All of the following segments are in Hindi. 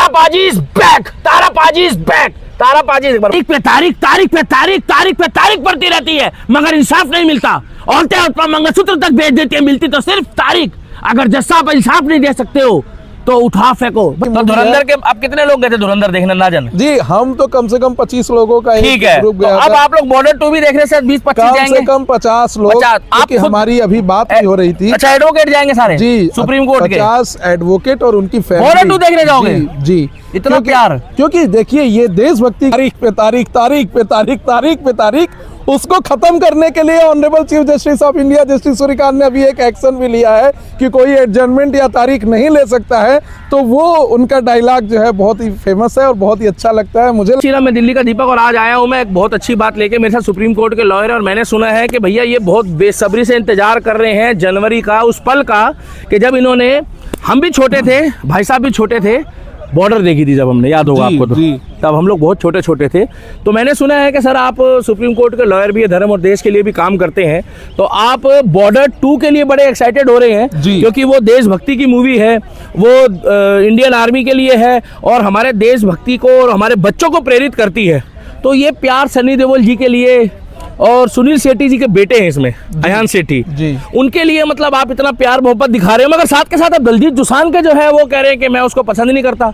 तारा पाजी इज बैक, तारा पाजी इज बैक, तारा पाजी तारीख पे तारीख, तारीख पे तारीख, तारीख पे तारीख पड़ती रहती है, मगर इंसाफ नहीं मिलता। औरतें अपना मंगलसूत्र तक भेज देती है, मिलती तो सिर्फ तारीख। अगर जैसा आप इंसाफ नहीं दे सकते हो तो उठा फेंको। तो धुरंधर के आप कितने लोग गए थे धुरंधर देखने? ना जाने जी, हम तो कम से कम 25 लोगों का ठीक है। ग्रुप गया अब था। आप लोग बॉर्डर 2 भी देखने से 20-25 जाएंगे? कम से कम 50 लोग, क्योंकि हमारी अभी बात भी हो रही थी। अच्छा, एडवोकेट जाएंगे सारे जी, सुप्रीम कोर्ट के 50 एडवोकेट और उनकी फैमिली। बॉर्डर 2 देखने जाओगे? जी, इतना प्यार। क्योंकि देखिए, ये देशभक्ति तारीख पे तारीख, तारीख पे तारीख, तारीख पे तारीख, उसको खत्म करने के लिए honourable chief justice of India justice Suryakant ने अभी एक एक्शन भी लिया है कि कोई एडजर्नमेंट या तारीख नहीं ले सकता है। तो वो उनका डायलॉग जो है बहुत ही फेमस है और बहुत ही अच्छा लगता है मुझे। मैं दिल्ली का दीपक और आज आया हूँ मैं एक बहुत अच्छी बात लेके। मेरे साथ सुप्रीम कोर्ट के लॉयर है और मैंने सुना है कि भैया ये बहुत बेसब्री से इंतजार कर रहे हैं जनवरी का, उस पल का कि जब इन्होंने, हम भी छोटे थे, भाई साहब भी छोटे थे, बॉर्डर देखी थी जब हमने, याद होगा आपको तो, तब हम लोग बहुत छोटे छोटे थे। तो मैंने सुना है कि सर आप सुप्रीम कोर्ट के लॉयर भी है, धर्म और देश के लिए भी काम करते हैं, तो आप बॉर्डर 2 के लिए बड़े एक्साइटेड हो रहे हैं क्योंकि वो देशभक्ति की मूवी है, वो इंडियन आर्मी के लिए है और हमारे देशभक्ति को और हमारे बच्चों को प्रेरित करती है। तो ये प्यार सनी देओल जी के लिए और सुनील शेट्टी जी के बेटे हैं इसमें, अयान शेट्टी जी, उनके लिए मतलब आप इतना प्यार मोहब्बत दिखा रहे हो, मगर साथ के साथ आप दलजीत दोसांझ के जो है वो कह रहे हैं कि मैं उसको पसंद नहीं करता।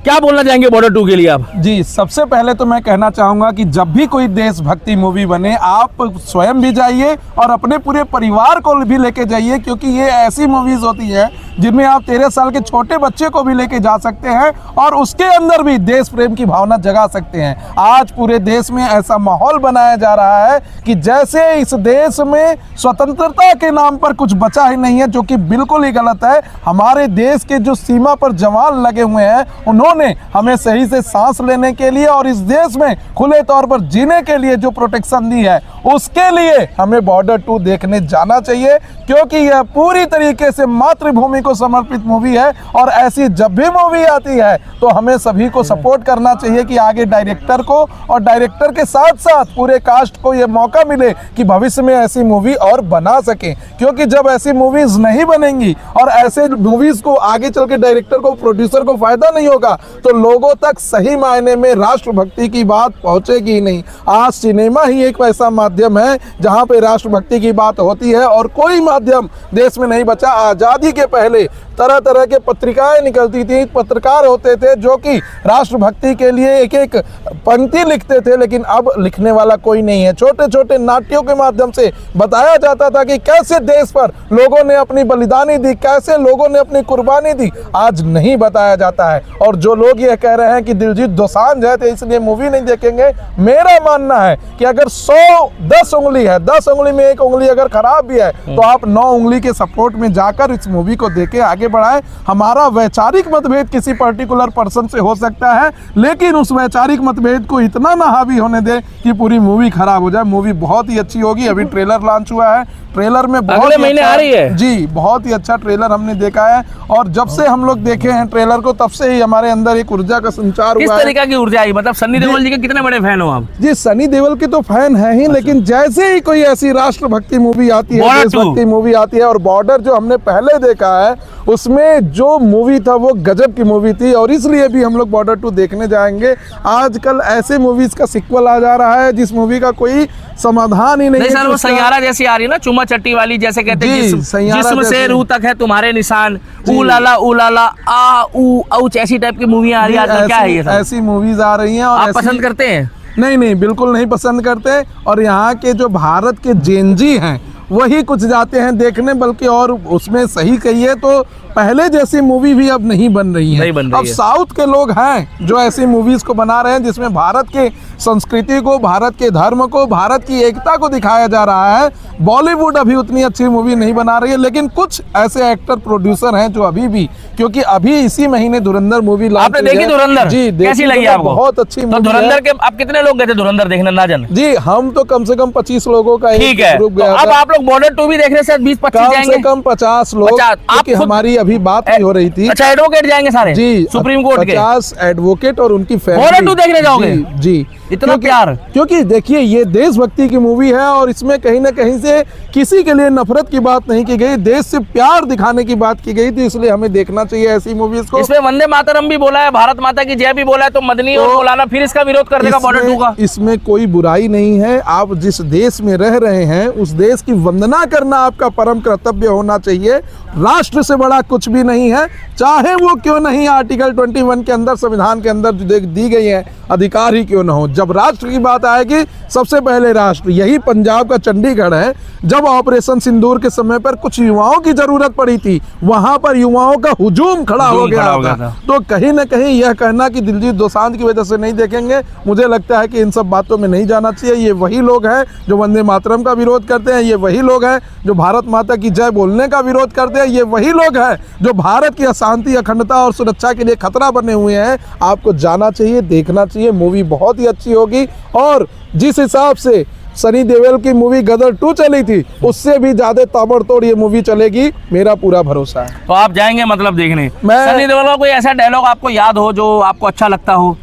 क्या बोलना चाहेंगे बॉर्डर 2 के लिए आप? जी, सबसे पहले तो मैं कहना चाहूंगा कि जब भी कोई देशभक्ति मूवी बने, आप स्वयं भी जाइए और अपने पूरे परिवार को भी लेके जाइए, क्योंकि ये ऐसी मूवीज होती है जिनमें आप 13 साल के छोटे बच्चे को भी लेके जा सकते हैं और उसके अंदर भी देश प्रेम की भावना जगा सकते हैं। आज पूरे देश में ऐसा माहौल बनाया जा रहा है कि जैसे इस देश में स्वतंत्रता के नाम पर कुछ बचा ही नहीं है, जो कि बिल्कुल ही गलत है। हमारे देश के जो सीमा पर जवान लगे हुए हैं, उन्होंने हमें सही से सांस लेने के लिए और इस देश में खुले तौर पर जीने के लिए जो प्रोटेक्शन दी है, उसके लिए हमें बॉर्डर 2 देखने जाना चाहिए, क्योंकि यह पूरी तरीके से मातृभूमि को समर्पित मूवी है। और ऐसी जब भी मूवी आती है तो हमें सभी को सपोर्ट करना चाहिए कि आगे डायरेक्टर को और डायरेक्टर के साथ साथ पूरे कास्ट को यह मौका मिले कि भविष्य में ऐसी मूवी और बना सके, क्योंकि जब ऐसी मूवीज नहीं बनेंगी और ऐसे मूवीज को आगे चल के डायरेक्टर को, प्रोड्यूसर को फायदा नहीं होगा, तो लोगों तक सही मायने में राष्ट्रभक्ति की बात पहुंचेगी ही नहीं। आज सिनेमा ही एक ऐसा माध्यम है जहां पे राष्ट्रभक्ति की बात होती है और कोई माध्यम देश में नहीं बचा। आजादी के पहले तरह तरह के पत्रिकाएं निकलती थी, पत्रकार होते थे जो कि राष्ट्रभक्ति के लिए एक एक पंक्ति लिखते थे, लेकिन अब लिखने वाला कोई नहीं है। छोटे छोटे नाट्यों के माध्यम से बताया जाता था कि कैसे देश पर लोगों ने अपनी बलिदानी दी, कैसे लोगों ने अपनी कुर्बानी दी, आज नहीं बताया जाता है। और जो लोग ये कह रहे हैं कि दिलजीत दोसांझ है तो इसलिए मूवी नहीं देखेंगे, मेरा मानना है कि अगर 10 उंगली है, 10 उंगली में एक उंगली अगर खराब भी है तो आप 9 उंगली के सपोर्ट में जाकर इस मूवी को देखें, आगे बढ़ाएं। हमारा वैचारिक मतभेद किसी पर्टिकुलर पर्सन से हो सकता है, लेकिन उस वैचारिक मतभेद को इतना ना हावी होने दे कि पूरी मूवी खराब हो जाए। मूवी बहुत ही अच्छी होगी। अभी ट्रेलर लॉन्च हुआ है, ट्रेलर में बहुत अगले महीने आ रही है जी, बहुत ही अच्छा ट्रेलर हमने देखा है और जब से हम लोग देखे हैं ट्रेलर को, तब से ही हमारे अंदर एक ऊर्जा का संचार हुआ है। किस तरीके की ऊर्जा आई? मतलब सनी देओल जी के कितने बड़े फैन हो आप? जी, सनी देओल के तो फैन है ही, लेकिन जैसे ही कोई ऐसी राष्ट्रभक्ति मूवी आती है, देशभक्ति मूवी आती है, और बॉर्डर जो हमने पहले देखा है उसमें जो मूवी था वो गजब की मूवी थी और इसलिए भी हम लोग बॉर्डर 2 देखने जाएंगे। आजकल ऐसे मूवीज का सिक्वल आ जा रहा है जिस मूवी का कोई समाधान ही नहीं है। सर वो सैयारा जैसी आ रही है ना, चुम्मा चट्टी वाली, जैसे कहते हैं जिस्म से रूह तक है तुम्हारे निशान, ऊ लाला आ ऊ औच, ऐसी टाइप की मूवी आ रही है। क्या है ये? ऐसी मूवीज आ रही हैं और आप पसंद करते हैं? नहीं, बिल्कुल नहीं पसंद करते। और यहाँ के जो भारत के जेनजी हैं वही कुछ जाते हैं देखने, बल्कि और उसमें सही कहिए तो पहले जैसी मूवी भी अब नहीं बन रही है। अब साउथ के लोग हैं जो ऐसी मूवीज को बना रहे हैं जिसमें भारत के संस्कृति को, भारत के धर्म को, भारत की एकता को दिखाया जा रहा है। बॉलीवुड अभी उतनी अच्छी मूवी नहीं बना रही है, लेकिन कुछ ऐसे एक्टर प्रोड्यूसर हैं जो अभी भी, क्योंकि अभी इसी महीने धुरंधर मूवी आपने देखी? धुरंधर जी, कैसी लगी आपको? बहुत अच्छी मूवी। धुरंधर के आप कितने लोग गए थे धुरंधर देखने? ना जाने जी, हम तो कम से कम 25 लोगों का एक ग्रुप गया था। अब आप लोग बॉर्डर 2 भी देख रहे हैं, 20-25 कम जाएंगे, से कम 50 लोग, 50। क्योंकि हमारी अभी बात भी हो रही थी। अच्छा, एडवोकेट जाएंगे सारे जी, सुप्रीम कोर्ट के, 50 एडवोकेट और उनकी फैमिली। बॉर्डर 2 देखने जाओगे? जी, इतना प्यार। क्योंकि देखिए ये देशभक्ति की मूवी है और इसमें कहीं ना कहीं से किसी के लिए नफरत की बात नहीं की गई, देश से प्यार दिखाने की बात की गई थी, इसलिए हमें देखना चाहिए ऐसी मूवीज को। इसमें वंदे मातरम भी बोला है, भारत माता की जय भी बोला है, तो मदनी और मौलाना फिर इसका विरोध कर देगा बॉर्डर 2 का। इसमें कोई बुराई नहीं है, आप जिस देश में रह रहे हैं उस देश की वंदना करना आपका परम कर्तव्य होना चाहिए। राष्ट्र से बड़ा कुछ भी नहीं है, चाहे वो क्यों नहीं आर्टिकल 21 के अंदर, संविधान के अंदर जो दी गई है अधिकार ही क्यों न हो। जब राष्ट्र की बात आएगी, सबसे पहले राष्ट्र, यही पंजाब का चंडीगढ़ है। जब ऑपरेशन सिंदूर के समय पर कुछ युवाओं की जरूरत पड़ी थी, वहां पर युवाओं का हुजूम खड़ा हो गया था। तो कहीं ना कहीं यह कहना कि दिलजीत दोसांझ की वजह से नहीं देखेंगे, मुझे लगता है कि इन सब बातों में नहीं जाना चाहिए। ये वही लोग हैं जो वंदे मातरम का विरोध करते हैं, ये वही लोग हैं जो भारत माता की जय बोलने का विरोध करते हैं, ये वही लोग हैं जो भारत की अशांति, अखंडता और सुरक्षा के लिए खतरा बने हुए हैं। आपको जाना चाहिए, देखना चाहिए, मूवी बहुत ही अच्छी होगी। और जिस हिसाब से सनी देओल की मूवी गदर 2 चली थी, उससे भी ज्यादा ताबड़तोड़ ये मूवी चलेगी, मेरा पूरा भरोसा है। तो आप जाएंगे मतलब देखने? सनी देओल का कोई ऐसा डायलॉग आपको याद हो जो आपको अच्छा लगता हो?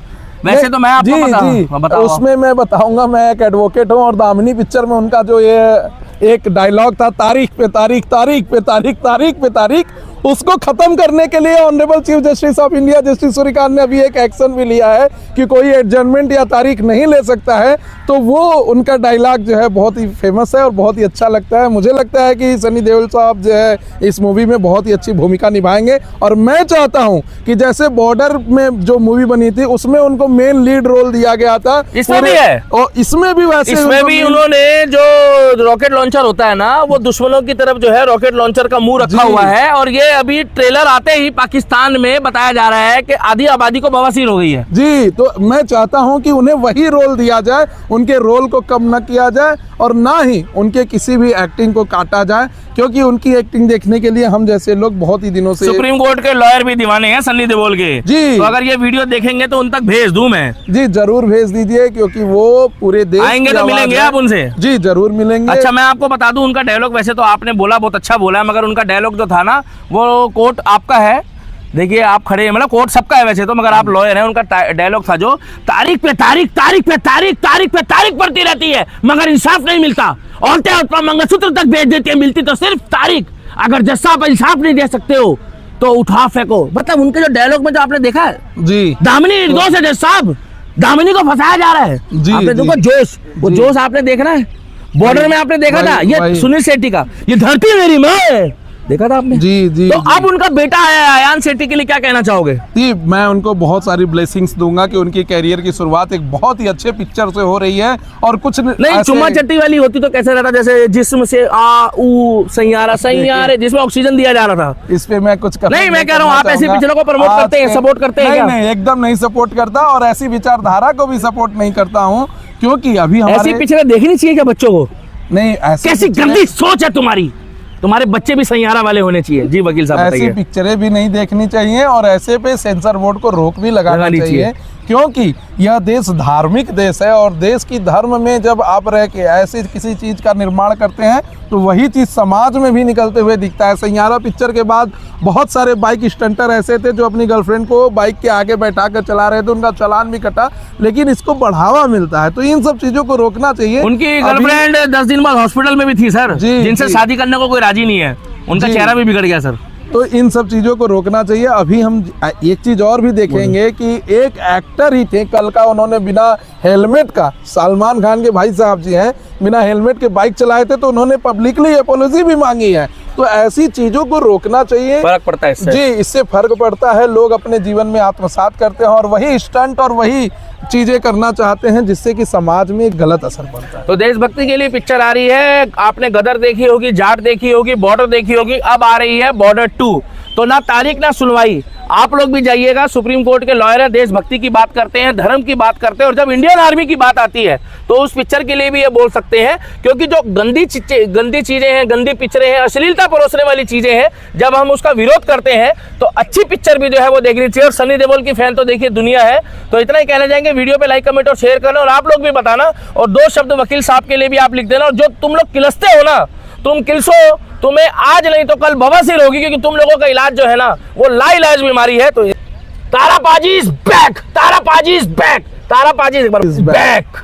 वैसे तो मैं आपको बताऊं, उसमें मैं बताऊंगा, मैं एक एडवोकेट हूँ और दामिनी पिक्चर में उनका जो ये एक डायलॉग था, तारीख पे तारीख, तारीख पे तारीख, तारीख पे तारीख, उसको खत्म करने के लिए honourable chief justice of India justice Suryakant ने अभी एक एक्शन भी लिया है कि कोई एडजर्नमेंट या तारीख नहीं ले सकता है। तो वो उनका डायलॉग जो है बहुत ही फेमस है और बहुत ही अच्छा लगता है। मुझे लगता है कि सनी देओल साहब जो है इस मूवी में बहुत ही अच्छी भूमिका निभाएंगे और मैं चाहता हूं कि जैसे बॉर्डर में जो मूवी बनी थी उसमें उनको मेन लीड रोल दिया गया था, इसमें भी है और इसमें भी वैसे, इसमें भी उन्होंने जो रॉकेट लॉन्चर होता है ना, वो दुश्मनों की तरफ जो है रॉकेट लॉन्चर का मुंह रखा हुआ है। और ये अभी ट्रेलर आते ही पाकिस्तान में बताया जा रहा है कि आधी आबादी को बवासीर हो गई है। जी, तो मैं चाहता हूं कि उन्हें वही रोल दिया जाए, उनके रोल को कम न किया जाए और ना ही उनके किसी भी एक्टिंग को काटा जाए, क्योंकि उनकी एक्टिंग देखने के लिए हम जैसे लोग बहुत ही दिनों से, सुप्रीम कोर्ट के लॉयर भी दीवाने हैं सनी देओल के। जी, तो अगर ये वीडियो देखेंगे तो उन तक भेज दूं मैं? जी जरूर भेज दीजिए, क्योंकि वो पूरे देश आएंगे तो मिलेंगे आप उनसे? जी जरूर मिलेंगे। अच्छा, मैं आपको बता दूं उनका डायलॉग, वैसे तो आपने बोला बहुत अच्छा बोला है, मगर उनका डायलॉग जो था ना, वो कोर्ट आपका है, देखिए आप खड़े हैं, मतलब कोर्ट सबका है वैसे तो, मगर आप लॉयर हैं। उनका डायलॉग था जो, तारीख पे तारीख, तारीख पे तारीख, तारीख पे तारीख पड़ती रहती है मगर इंसाफ नहीं मिलता, औरतें अपना मंगलसूत्र तक भेज देती है, मिलती तो सिर्फ तारीख। अगर जज साहब इंसाफ नहीं दे सकते हो तो उठा फेंको। मतलब उनके जो डायलॉग में जो आपने देखा है, जी दामिनी निर्दोष है जज साहब, दामिनी को फंसाया जा रहा है। आपने देखो जोश, वो जोश आपने देखना है। बॉर्डर में आपने देखा था ये सुनील शेट्टी का, ये धरती मेरी मां, देखा था आपने? जी जी। तो अब उनका बेटा है अयान शेट्टी के लिए क्या कहना चाहोगे? जी, मैं उनको बहुत सारी ब्लेसिंग्स दूंगा कि उनकी कैरियर की शुरुआत एक बहुत ही अच्छे पिक्चर से हो रही है। और कुछ नहीं, चुम्मा चट्टी वाली होती तो कैसे रहता, जैसे जिस्म से आ ऊ सैयारा सैयारे, जिसमें ऑक्सीजन दिया जा रहा था। इस पे मैं कुछ नहीं, मैं कह रहा हूँ आप ऐसी पिक्चरों को प्रमोट करते हैं, सपोर्ट करते हैं? नहीं, एकदम नहीं सपोर्ट करता और ऐसी विचारधारा को भी सपोर्ट नहीं करता हूँ, क्योंकि अभी ऐसी पिक्चरें देखनी चाहिए क्या बच्चों को? नहीं, कैसी गंदी सोच है तुम्हारी, तुम्हारे बच्चे भी सैयारा वाले होने चाहिए। जी वकील साहब, ऐसी पिक्चरें भी नहीं देखनी चाहिए और ऐसे पे सेंसर बोर्ड को रोक भी लगाना चाहिए, क्योंकि यह देश धार्मिक देश है और देश की धर्म में जब आप रह के ऐसे किसी चीज का निर्माण करते हैं तो वही चीज समाज में भी निकलते हुए दिखता है। सैयारा पिक्चर के बाद बहुत सारे बाइक स्टंटर ऐसे थे जो अपनी गर्लफ्रेंड को बाइक के आगे बैठा कर चला रहे थे, उनका चालान भी कटा, लेकिन इसको बढ़ावा मिलता है। तो इन सब चीजों को रोकना चाहिए। उनकी गर्लफ्रेंड 10 दिन बाद हॉस्पिटल में भी थी सर, जिनसे शादी करने को कोई राजी नहीं है, उनका चेहरा भी बिगड़ गया सर। तो इन सब चीज़ों को रोकना चाहिए। अभी हम एक चीज़ और भी देखेंगे कि एक एक्टर ही थे कल का, उन्होंने बिना हेलमेट का, सलमान खान के भाई साहब जी हैं, बिना हेलमेट के बाइक चलाए थे तो उन्होंने पब्लिकली अपॉलॉजी भी मांगी है। तो ऐसी चीज़ों को रोकना चाहिए, फर्क पड़ता है इससे। जी, इससे फर्क पड़ता है, लोग अपने जीवन में आत्मसात करते हैं और वही स्टंट और वही चीजें करना चाहते हैं जिससे कि समाज में एक गलत असर पड़ता है। तो देशभक्ति के लिए पिक्चर आ रही है, आपने गदर देखी होगी, जाट देखी होगी, बॉर्डर देखी होगी, अब आ रही है बॉर्डर 2। तो ना तारीख ना सुनवाई, आप लोग भी जाइएगा। सुप्रीम कोर्ट के लॉयर है, देशभक्ति की बात करते हैं, धर्म की बात करते हैं, और जब इंडियन आर्मी की बात आती है तो उस पिक्चर के लिए भी ये बोल सकते हैं, क्योंकि जो गंदी चीजें हैं, गंदी पिक्चरें हैं, अश्लीलता परोसने वाली चीजें हैं, जब हम उसका विरोध करते हैं तो अच्छी पिक्चर भी जो है वो देखनी चाहिए। और सनी देओल की फैन तो देखिए दुनिया है। तो इतना ही कहना चाहेंगे, वीडियो पे लाइक कमेंट और शेयर करना, और आप लोग भी बताना, और 2 शब्द वकील साहब के लिए भी आप लिख देना। और जो तुम लोग किलसते हो ना, तुम किल्सो, तुम्हें आज नहीं तो कल बवासीर होगी, क्योंकि तुम लोगों का इलाज जो है ना वो लाइलाज बीमारी है। तो तारा पाजी इज बैक, तारा पाजी इज बैक, तारा पाजी इज बैक।